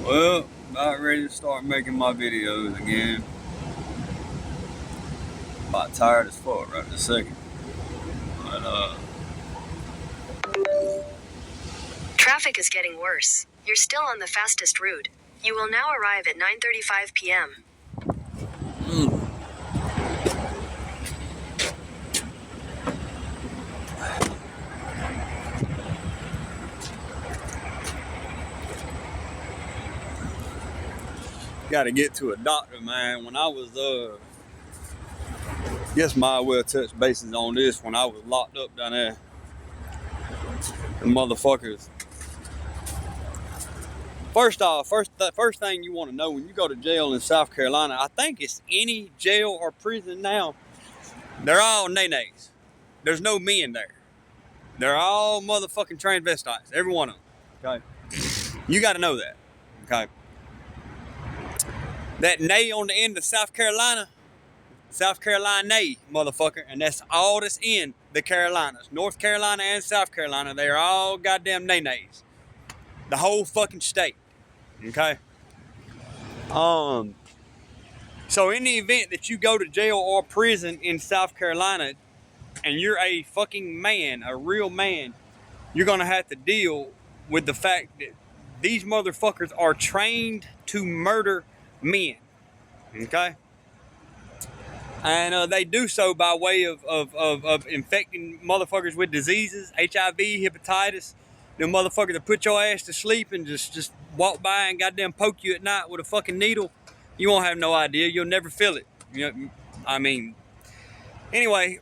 Well, about ready to start making my videos again. About tired as fuck right this second. But Traffic is getting worse. You're still on the fastest route. You will now arrive at 9:35 p.m. gotta get to a doctor, man. When I was guess my well touch bases on this when I was locked up down there. The motherfuckers. First off, the first thing you want to know when you go to jail in South Carolina, I think it's any jail or prison now, they're all nay-nays. There's no men there. They're all motherfucking transvestites, every one of them. Okay, you got to know that. Okay, that nay on the end of South Carolina, motherfucker, and that's all that's in the Carolinas, North Carolina and South Carolina. They are all goddamn nay-nays. The whole fucking state. Okay. So in the event that you go to jail or prison in South Carolina and you're a fucking man, a real man, you're gonna have to deal with the fact that these motherfuckers are trained to murder men. Okay? And they do so by way of infecting motherfuckers with diseases, HIV, hepatitis. Them motherfuckers that put your ass to sleep and just walk by and goddamn poke you at night with a fucking needle. You won't have no idea. You'll never feel it. You know, I mean, anyway,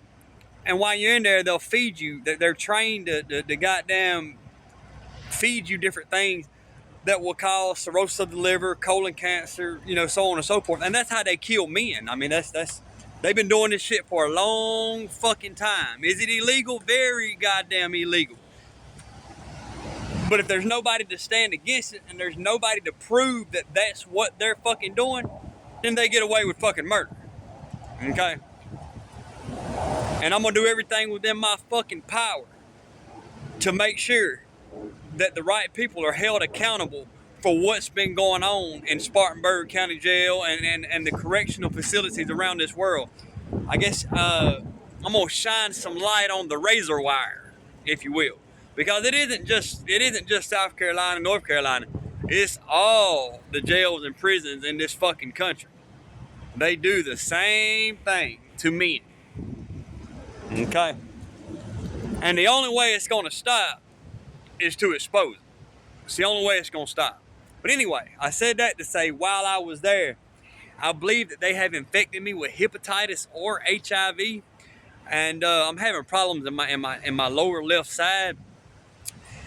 and while you're in there, they'll feed you. They're trained to goddamn feed you different things that will cause cirrhosis of the liver, colon cancer, you know, so on and so forth. And that's how they kill men. I mean, that's they've been doing this shit for a long fucking time. Is it illegal? Very goddamn illegal. But if there's nobody to stand against it and there's nobody to prove that that's what they're fucking doing, then they get away with fucking murder. Okay? And I'm gonna do everything within my fucking power to make sure that the right people are held accountable for what's been going on in Spartanburg County Jail and the correctional facilities around this world. I guess I'm gonna shine some light on the razor wire, if you will. Because it isn't just South Carolina, North Carolina. It's all the jails and prisons in this fucking country. They do the same thing to men. Okay? And the only way it's gonna stop is to expose it. It's the only way it's gonna stop. But anyway, I said that to say while I was there, I believe that they have infected me with hepatitis or HIV, and I'm having problems in my lower left side.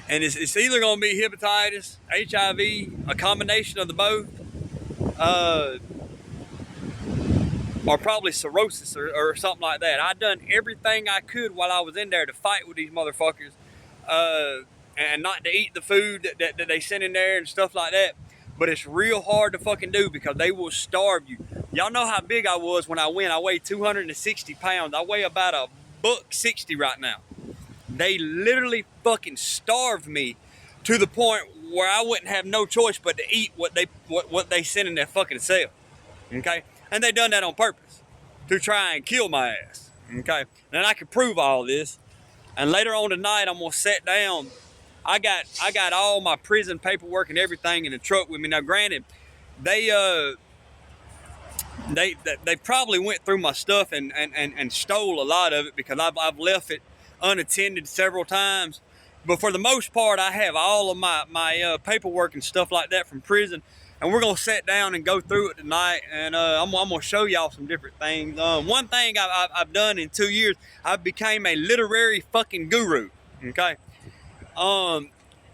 And it's either going to be hepatitis, HIV, a combination of the both, or probably cirrhosis or something like that. I done everything I could while I was in there to fight with these motherfuckers, and not to eat the food that they send in there and stuff like that. But it's real hard to fucking do because they will starve you. Y'all know how big I was when I went. I weighed 260 pounds. I weigh about $160 right now. They literally fucking starved me to the point where I wouldn't have no choice but to eat what they send in their fucking cell. Okay? And they done that on purpose to try and kill my ass. Okay? And I can prove all this. And later on tonight, I'm gonna sit down. I got all my prison paperwork and everything in the truck with me. Now, granted, they probably went through my stuff and stole a lot of it because I've left it unattended several times. But for the most part, I have all of my paperwork and stuff like that from prison. And we're gonna sit down and go through it tonight. And I'm gonna show y'all some different things. One thing I've done in 2 years, I became a literary fucking guru. Okay.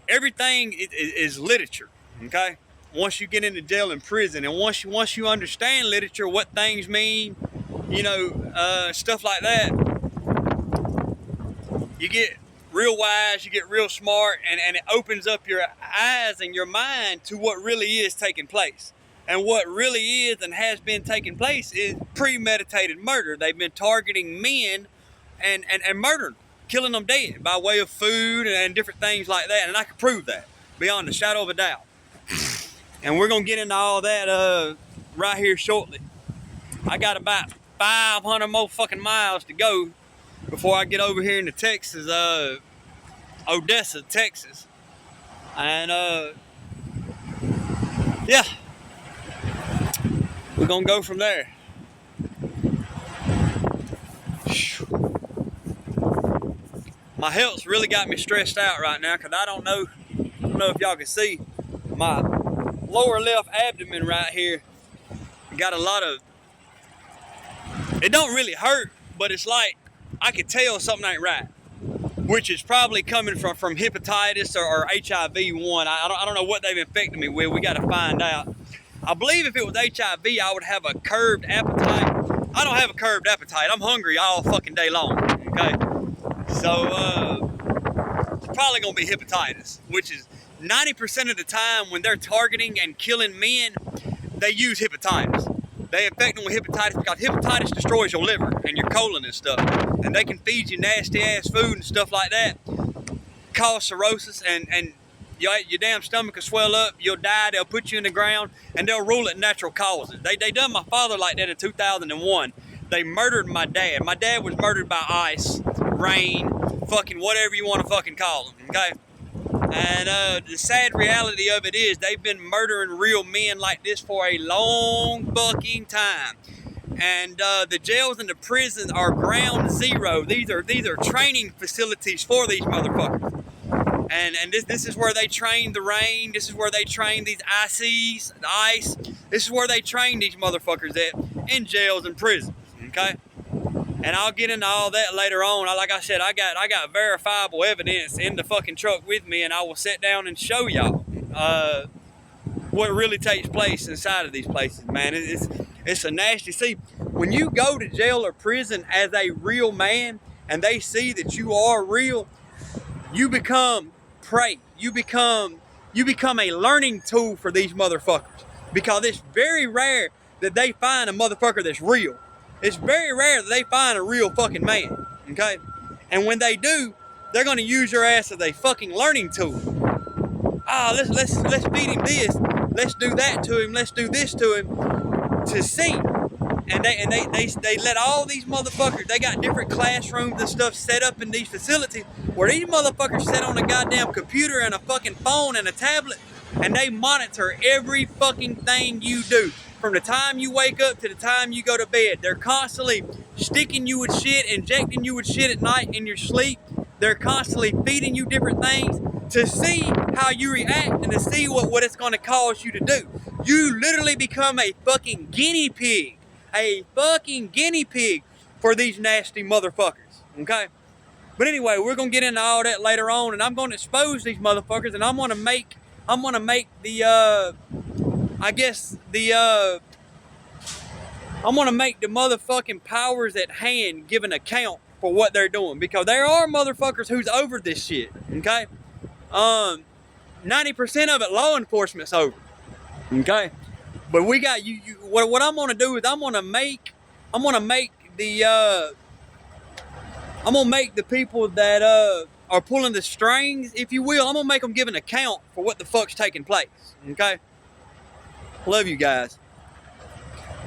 Everything is literature. Okay. Once you get into jail and prison, and once you understand literature, what things mean, you know, stuff like that, you get real wise, you get real smart, and it opens up your eyes and your mind to what really is taking place. And what really is and has been taking place is premeditated murder. They've been targeting men and murdering them, killing them dead by way of food and different things like that. And I can prove that beyond a shadow of a doubt. And we're gonna get into all that right here shortly. I got about 500 more fucking miles to go before I get over here into Texas, Odessa, Texas. And yeah, we're gonna go from there. My health's really got me stressed out right now because I don't know if y'all can see my lower left abdomen right here got a lot of, it don't really hurt, but it's like I can tell something ain't right, which is probably coming from hepatitis or HIV-1. I don't know what they've infected me with. We got to find out. I believe if it was HIV, I would have a curved appetite. I don't have a curved appetite. I'm hungry all fucking day long, okay? So, it's probably going to be hepatitis, which is 90% of the time when they're targeting and killing men, they use hepatitis. They infect them with hepatitis because hepatitis destroys your liver and your colon and stuff. And they can feed you nasty ass food and stuff like that, cause cirrhosis, and your damn stomach will swell up, you'll die, they'll put you in the ground, and they'll rule it natural causes. They done my father like that in 2001. They murdered my dad. My dad was murdered by ice, rain, fucking whatever you want to fucking call them, okay? And the sad reality of it is they've been murdering real men like this for a long fucking time. And the jails and the prisons are ground zero. These are training facilities for these motherfuckers. And this is where they train the rain. This is where they train these ICs, the ice. This is where they train these motherfuckers at, in jails and prisons, okay? And I'll get into all that later on. Like I said, I got verifiable evidence in the fucking truck with me, and I will sit down and show y'all what really takes place inside of these places, man. It's a nasty. See, when you go to jail or prison as a real man, and they see that you are real, you become prey. You become a learning tool for these motherfuckers, because it's very rare that they find a motherfucker that's real. It's very rare that they find a real fucking man, okay? And when they do, they're gonna use your ass as a fucking learning tool. Let's feed him this. Let's do that to him. Let's do this to him, to see. And they let all these motherfuckers. They got different classrooms and stuff set up in these facilities where these motherfuckers sit on a goddamn computer and a fucking phone and a tablet, and they monitor every fucking thing you do. From the time you wake up to the time you go to bed. They're constantly sticking you with shit, injecting you with shit at night in your sleep. They're constantly feeding you different things to see how you react and to see what it's going to cause you to do. You literally become a fucking guinea pig. A fucking guinea pig for these nasty motherfuckers, okay? But anyway, we're going to get into all that later on, and I'm going to expose these motherfuckers, and I'm going to make the I'm gonna make the motherfucking powers at hand give an account for what they're doing, because there are motherfuckers who's over this shit, okay? 90% of it law enforcement's over, okay? But we got what I'm gonna do is I'm gonna make the people that are pulling the strings, if you will, I'm gonna make them give an account for what the fuck's taking place, okay? Love you guys.